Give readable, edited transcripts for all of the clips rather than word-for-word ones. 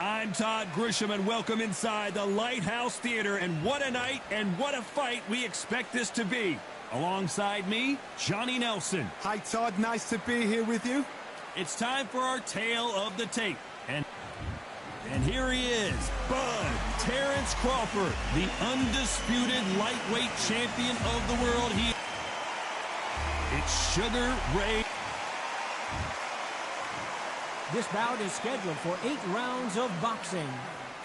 I'm Todd Grisham, and welcome inside the Lighthouse Theater. And what a night and what a fight we expect this to be. Alongside me, Johnny Nelson. Hi, Todd. Nice to be here with you. It's time for our tale of the tape. And here he is, Bud Terrence Crawford, the undisputed lightweight champion of the world. It's Sugar Ray. This bout is scheduled for 8 rounds of boxing.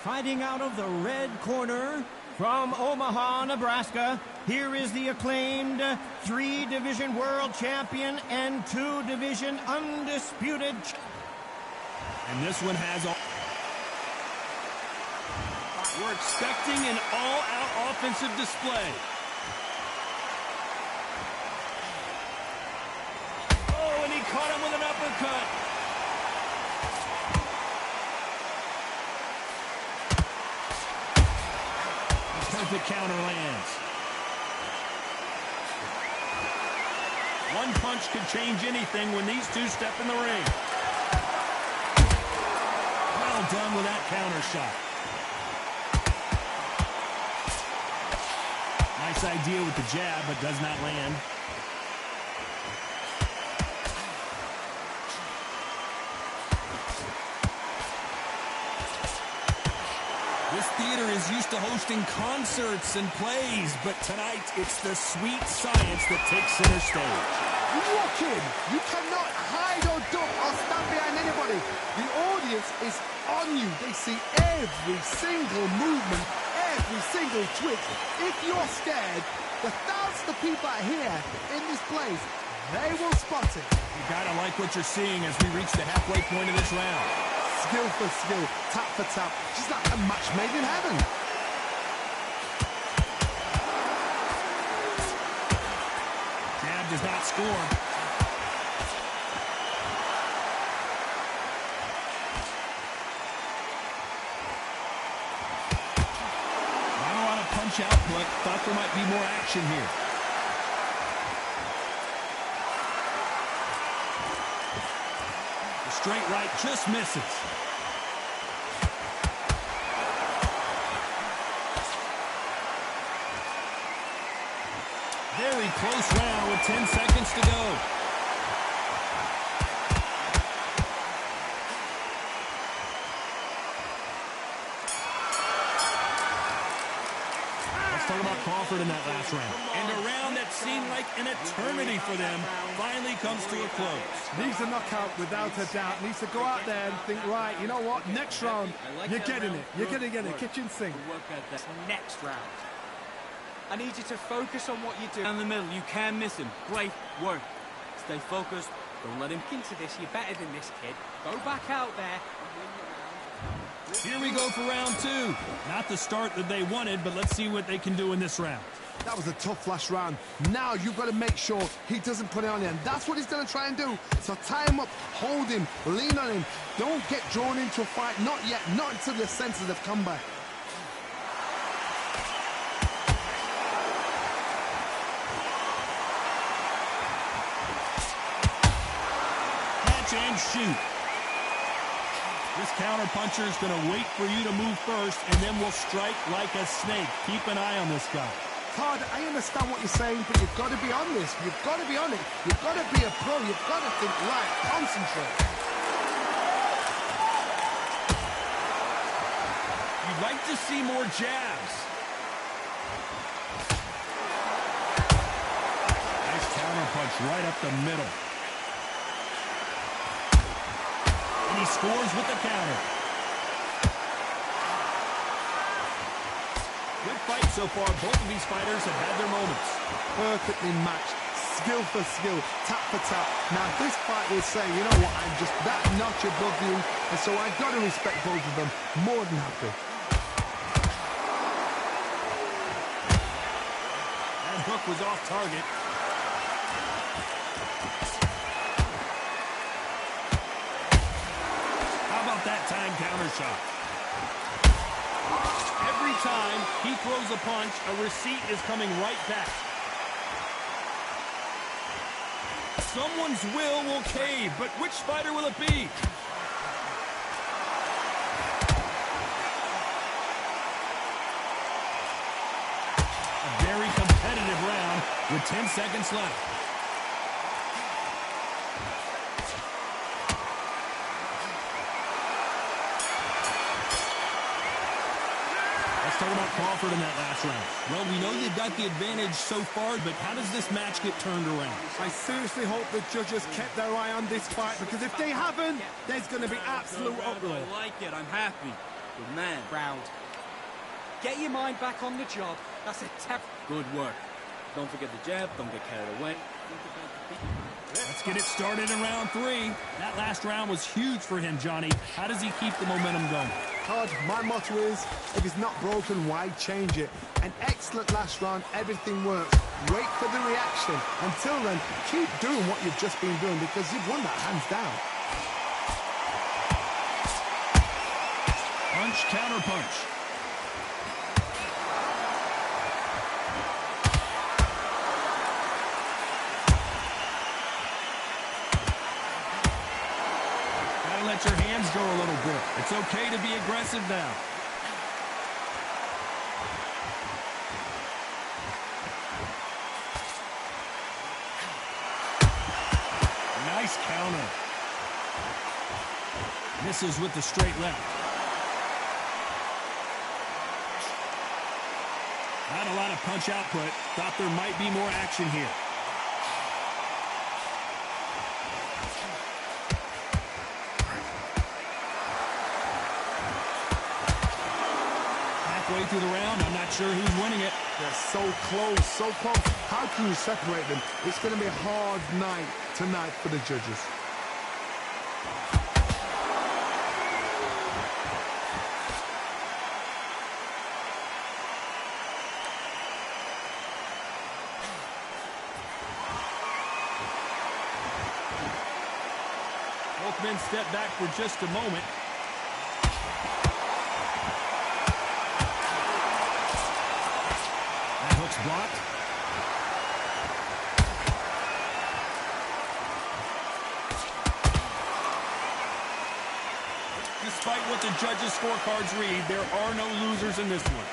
Fighting out of the red corner from Omaha, Nebraska, here is the acclaimed 3-division world champion and 2-division undisputed. And this one has all. We're expecting an all-out offensive display. Oh, and he caught him with an uppercut. Perfect counter lands. One punch could change anything when these two step in the ring. Well done with that counter shot. Nice idea with the jab, but does not land. This theater is used to hosting concerts and plays, but tonight it's the sweet science that takes center stage. You walk in, you cannot hide or duck or stand behind anybody. The audience is on you. They see every single movement, every single twitch. If you're scared, the thousands of people out here in this place, they will spot it. You gotta like what you're seeing as we reach the halfway point of this round. Skill for skill, tap for tap, just like a match made in heaven. Jab does not score. Not a lot of punch output. Thought there might be more action here. The straight right just misses. Very close round with 10 seconds to go. Let's talk about Crawford in that last round. And a round that seemed like an eternity for them finally comes to a close. Needs a knockout without a doubt. Needs to go out there and think, right, you know what, next round, you're getting it. You're going to get it. Kitchen sink. Next round. I need you to focus on what you do. Down the middle, you can miss him. Great work. Stay focused. Don't let him into this. You're better than this, kid. Go back out there. Here we go for round 2. Not the start that they wanted, but let's see what they can do in this round. That was a tough last round. Now you've got to make sure he doesn't put it on you. And that's what he's going to try and do. So tie him up, hold him, lean on him. Don't get drawn into a fight. Not yet. Not until the senses have come back. And shoot. This counter puncher is going to wait for you to move first, and then will strike like a snake. Keep an eye on this guy. Todd, I understand what you're saying, but you've got to be on this. You've got to be on it. You've got to be a pro. You've got to think, right, concentrate. You'd like to see more jabs. Nice counter punch right up the middle. And he scores with the counter. Good fight so far. Both of these fighters have had their moments. Perfectly matched. Skill for skill. Tap for tap. Now this fight will say, you know what, I'm just that notch above you. And so I've got to respect both of them. More than happy. That hook was off target. That time counter shot. Every time he throws a punch, a receipt is coming right back. Someone's will cave, but which fighter will it be? with 10 seconds left. Let's talk about Crawford in that last round. Well, we know they've got the advantage so far, but how does this match get turned around? I seriously hope the judges kept their eye on this fight, because if they haven't, there's going to be absolute uproar. I like it. I'm happy. Good man. Round. Get your mind back on the job. That's a good work. Don't forget the jab. Don't get carried away. Let's get it started in round 3. That last round was huge for him, Johnny. How does he keep the momentum going? Todd, my motto is, if it's not broken, why change it? An excellent last round, everything works. Wait for the reaction. Until then, keep doing what you've just been doing, because you've won that hands down. Punch, counter punch. Let your hands go a little bit. It's okay to be aggressive now. Nice counter. Misses with the straight left. Not a lot of punch output. Thought there might be more action here. Way through the round, I'm not sure who's winning it. They're so close, so close. How can you separate them? It's going to be a hard night tonight for the judges. Both men step back for just a moment. Blocked. Despite what the judges' scorecards read, there are no losers in this one.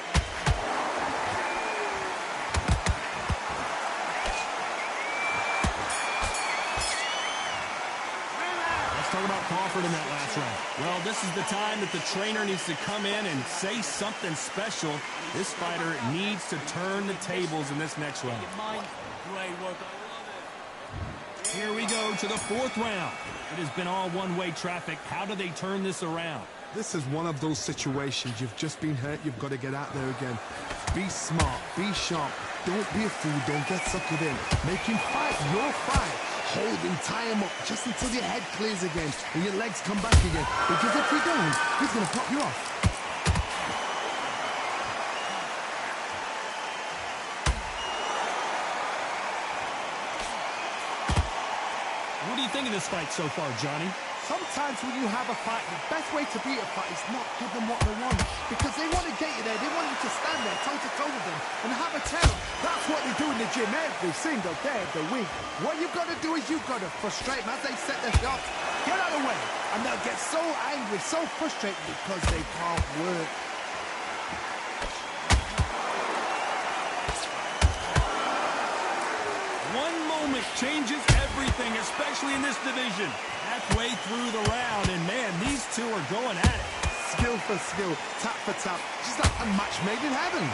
Let's talk about Crawford in that last round. Well, this is the time that the trainer needs to come in and say something special. This fighter needs to turn the tables in this next round. Here we go to the 4th round. It has been all one-way traffic. How do they turn this around? This is one of those situations. You've just been hurt. You've got to get out there again. Be smart. Be sharp. Don't be a fool. Don't get suckered in. Make him fight your fight. Hold him, tie him up, just until your head clears again and your legs come back again. Because if you don't, he's going to pop you off. What do you think of this fight so far, Johnny? Sometimes when you have a fight, the best way to beat a fight is not give them what they want. Because they want to get you there. They want you to stand there toe-to-toe with them and have a tell. That's what they do in the gym every single day of the week. What you've got to do is you've got to frustrate them as they set their shots. Get out of the way. And they'll get so angry, so frustrated because they can't work. One moment changes everything, especially in this division. Halfway through the round, and man, these two are going at it. Skill for skill, tap for tap, just like a match made in heaven.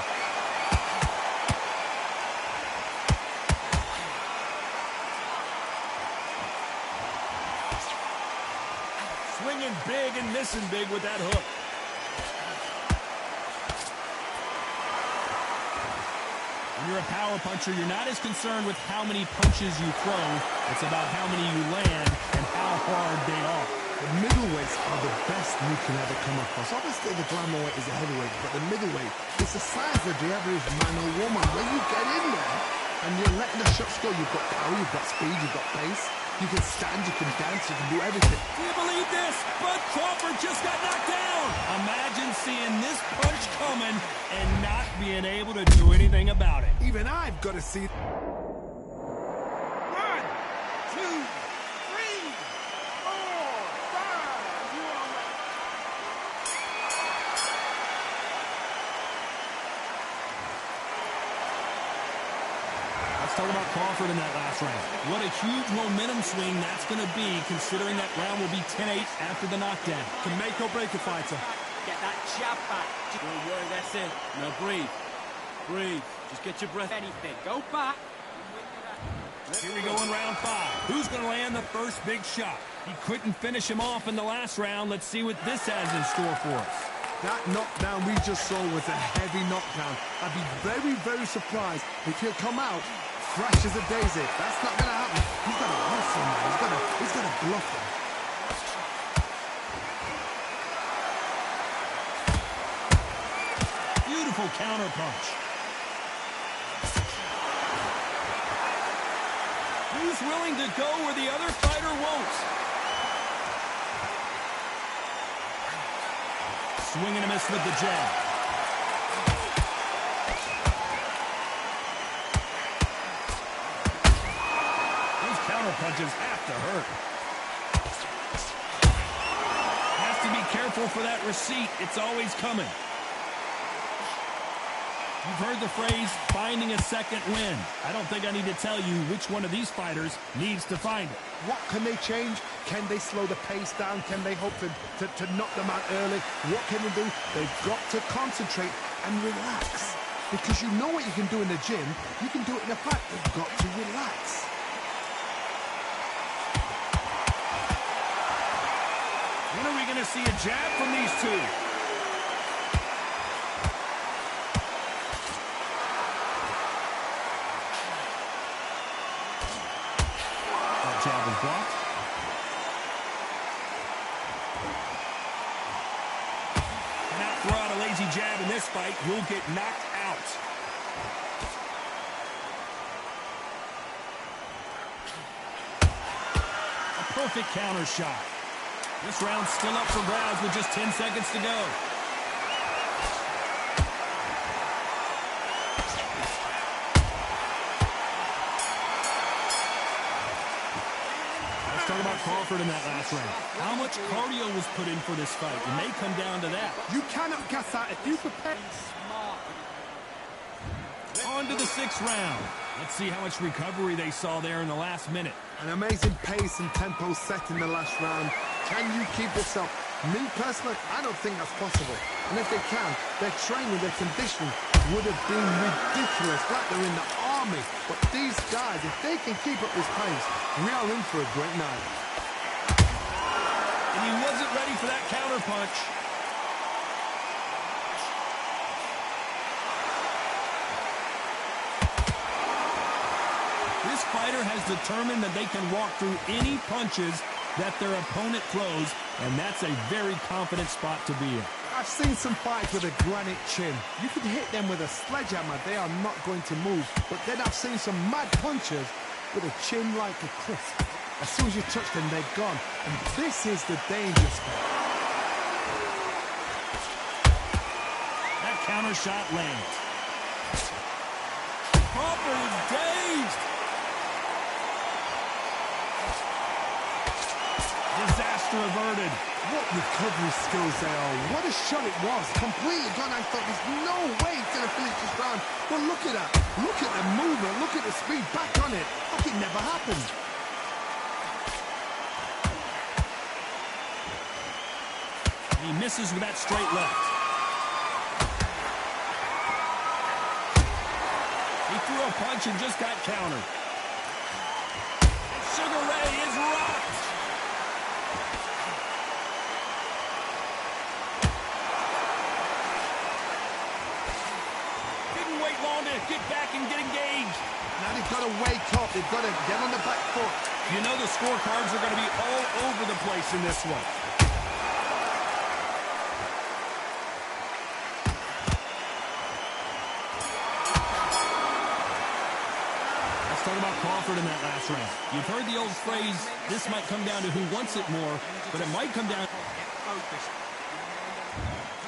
Swinging big and missing big with that hook. When you're a power puncher, you're not as concerned with how many punches you throw. It's about how many you land and how hard they are. The middleweights are the best you can ever come across. Obviously, the glamour weight is a heavyweight, but the middleweight is the size of the average man or woman. When you get in there and you're letting the shots go, you've got power, you've got speed, you've got pace. You can stand, you can dance, you can do everything. Do you believe this? But Crawford just got knocked down. Imagine seeing this punch coming and not being able to do anything about it. Even I've got to see it. 1, 2, 3, 4, 5. You are right. Let's talk about Crawford in that last round. What a huge momentum swing that's going to be, considering that round will be 10-8 after the knockdown. Can make or break a fighter. Get that jab back. Don't worry, that's it. Now breathe. Breathe. Just get your breath. Anything. Go back. Here we go in round 5. Who's going to land the first big shot? He couldn't finish him off in the last round. Let's see what this has in store for us. That knockdown we just saw was a heavy knockdown. I'd be very, very surprised if he'll come out fresh as a daisy. That's not going to happen. He's got to hustle now. He's got to bluff him. Beautiful counter punch. Who's willing to go where the other fighter won't? Swing and a miss with the jab. Those counter punches have to hurt. Has to be careful for that receipt. It's always coming. You've heard the phrase, finding a second win. I don't think I need to tell you which one of these fighters needs to find it. What can they change? Can they slow the pace down? Can they hope to knock them out early? What can they do? They've got to concentrate and relax. Because you know what you can do in the gym, you can do it in the fight. They've got to relax. When are we going to see a jab from these two? Jab is blocked. Cannot throw out a lazy jab in this fight. You'll get knocked out. A perfect counter shot. This round's still up for grabs with just 10 seconds to go. Talk about Crawford in that last round. How much cardio was put in for this fight? It may come down to that. You cannot gas out if you prepare. On to the 6th round. Let's see how much recovery they saw there in the last minute. An amazing pace and tempo set in the last round. Can you keep this up? Me personally, I don't think that's possible. And if they can, their training, their conditioning would have been ridiculous, like they're in the army. But these guys, if they can keep up this pace, we are in for a great night. And he wasn't ready for that counter punch. This fighter has determined that they can walk through any punches that their opponent throws, and that's a very confident spot to be in. I've seen some fights with a granite chin. You can hit them with a sledgehammer, they are not going to move. But then I've seen some mad punchers with a chin like a cliff. As soon as you touch them, they're gone. And this is the danger spot. That counter shot lands. Crawford is dazed. Disaster averted. What recovery skills they are. What a shot it was. Completely gone. I thought there's no way he's going to finish this round. But look at that. Look at the movement. Look at the speed. Back on it. Like it never happened. He misses with that straight left. He threw a punch and just got countered. Sugar Ray is rocked. Didn't wait long to get back and get engaged. Now they've got to wake up. They've got to get on the back foot. You know the scorecards are going to be all over the place in this one. Talk about Crawford in that last round. You've heard the old phrase, this might come down to who wants it more, but it might come down...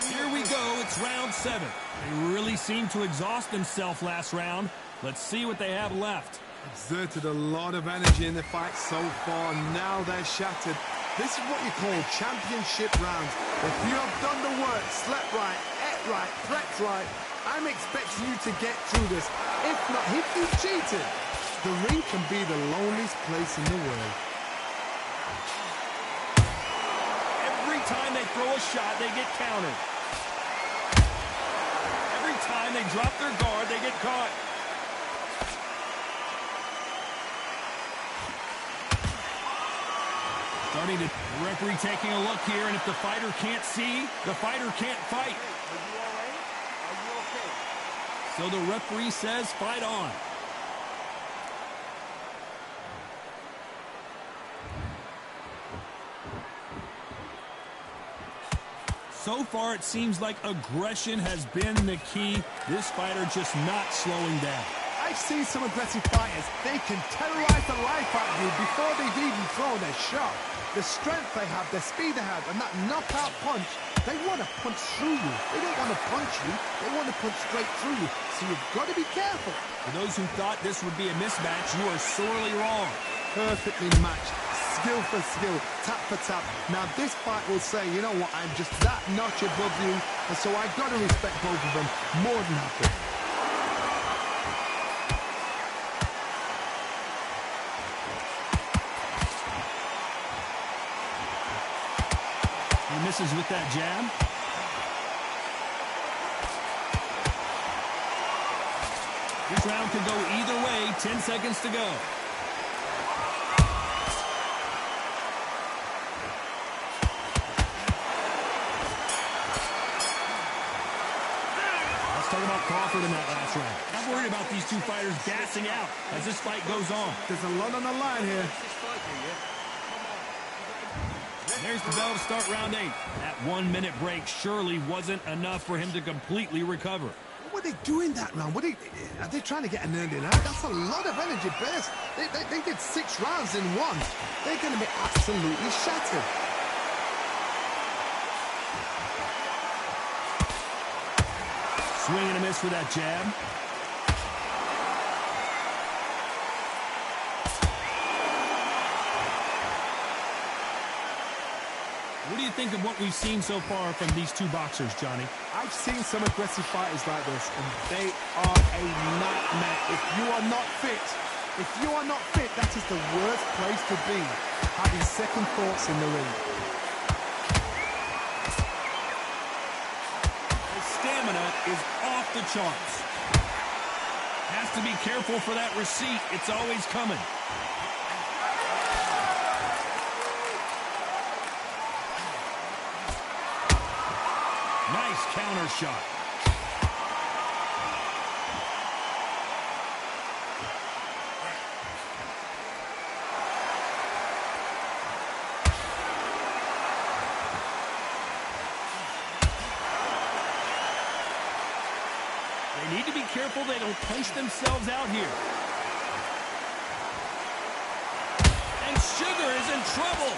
Here we go, it's round 7. They really seemed to exhaust themselves last round. Let's see what they have left. Exerted a lot of energy in the fight so far. Now they're shattered. This is what you call championship rounds. If you have done the work, slept right, ate right, prepped right, I'm expecting you to get through this. If not, if you cheated, The ring can be the loneliest place in the world. Every time they throw a shot, they get countered. Every time they drop their guard, they get caught. Starting to, the referee taking a look here, and if the fighter can't see, the fighter can't fight. Are you all right? Are you okay? So the referee says fight on. So far, it seems like aggression has been the key. This fighter just not slowing down. I've seen some aggressive fighters. They can terrorize the life out of you before they've even thrown their shot. The strength they have, the speed they have, and that knockout punch, they want to punch through you. They don't want to punch you. They want to punch straight through you. So you've got to be careful. For those who thought this would be a mismatch, you are sorely wrong. Perfectly matched. Skill for skill, tap for tap. Now this fight will say, you know what, I'm just that notch above you, and so I've got to respect both of them more than happy. He misses with that jab. This round could go either way. 10 seconds to go. Talk about Crawford in that last round. I'm worried about these two fighters gassing out as this fight goes on. There's a lot on the line here. There's the bell to start round 8. That 1-minute break surely wasn't enough for him to completely recover. What were they doing that round? Are they trying to get an early out? That's a lot of energy burst. They did 6 rounds in one. They're going to be absolutely shattered. Swing and a miss for that jab. What do you think of what we've seen so far from these two boxers, Johnny? I've seen some aggressive fighters like this, and they are a nightmare. If you are not fit, that is the worst place to be, having second thoughts in the ring. Stamina is off the charts. Has to be careful for that receipt. It's always coming. Nice counter shot. They need to be careful they don't punch themselves out here. And Sugar is in trouble.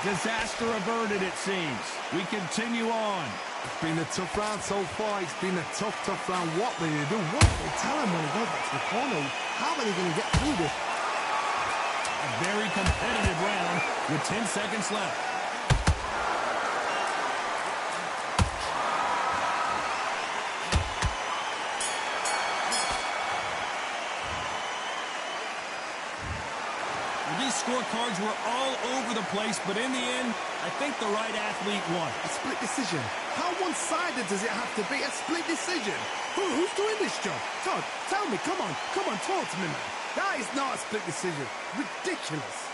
Disaster averted, it seems. We continue on. It's been a tough round so far. It's been a tough round. What will they do? What will they tell him when he goes back to the corner? How are they going to get through this? A very competitive round with 10 seconds left. These scorecards were all over the place, but in the end, I think the right athlete won. A split decision. How one-sided does it have to be? A split decision. Who's doing this job? Todd, tell me. Come on, talk to me, man. That is not a split decision. Ridiculous.